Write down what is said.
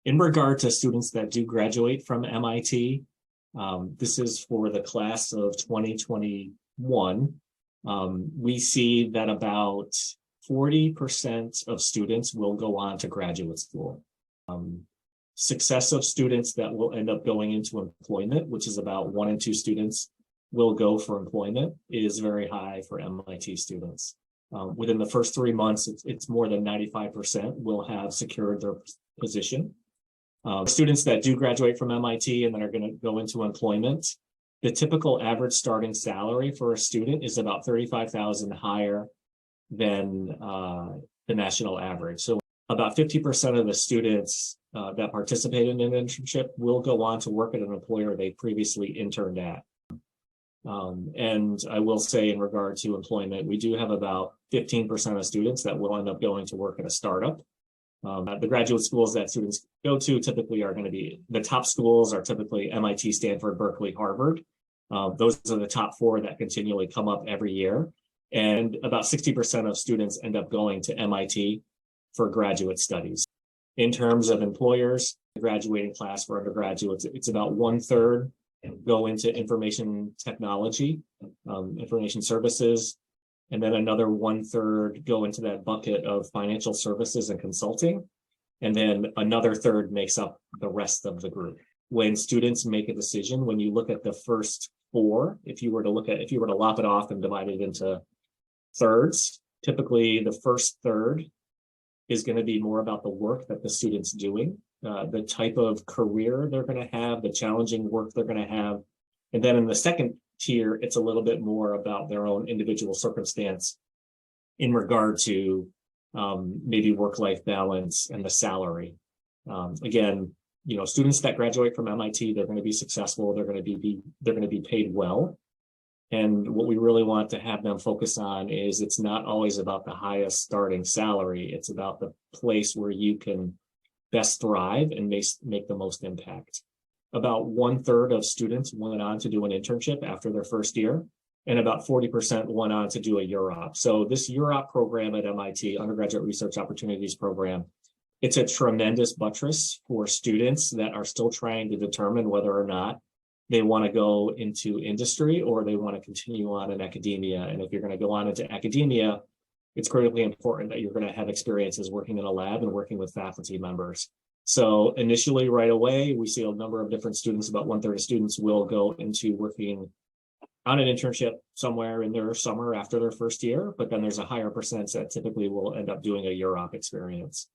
In regard to students that do graduate from MIT, this is for the class of 2021. We see that about 40% of students will go on to graduate school. Success of students that will end up going into employment, which is about 1 in 2 students will go for employment, is very high for MIT students. Within the first 3 months, it's more than 95% will have secured their position. Students that do graduate from MIT and then are going to go into employment, the typical average starting salary for a student is about $35,000 higher than the national average. So about 50% of the students that participate in an internship will go on to work at an employer they previously interned at. And I will say, in regard to employment, we do have about 15% of students that will end up going to work at a startup. The graduate schools that students go to typically are going to be, the top schools are typically MIT, Stanford, Berkeley, Harvard. Those are the top 4 that continually come up every year. And about 60% of students end up going to MIT for graduate studies. In terms of employers, the graduating class for undergraduates, it's about 1/3 go into information technology, information services, and then another 1/3 go into that bucket of financial services and consulting. And then another 1/3 makes up the rest of the group. When students make a decision, when you look at the first 4, if you were to lop it off and divide it into thirds, typically the first 1/3 is going to be more about the work that the student's doing, the type of career they're going to have, the challenging work they're going to have. And then in the second tier, it's a little bit more about their own individual circumstance in regard to maybe work-life balance and the salary. Again, students that graduate from MIT, they're going to be successful. They're going to be paid well. And what we really want to have them focus on is it's not always about the highest starting salary. It's about the place where you can best thrive and make the most impact. About 1/3 of students went on to do an internship after their first year, and about 40% went on to do a UROP. So this UROP program at MIT, Undergraduate Research Opportunities Program, it's a tremendous buttress for students that are still trying to determine whether or not they want to go into industry or they want to continue on in academia. And if you're going to go on into academia, it's critically important that you're going to have experiences working in a lab and working with faculty members. So initially, right away, we see a number of different students, about 1/3 of students will go into working on an internship somewhere in their summer after their first year, but then there's a higher percentage that typically will end up doing a UROP experience.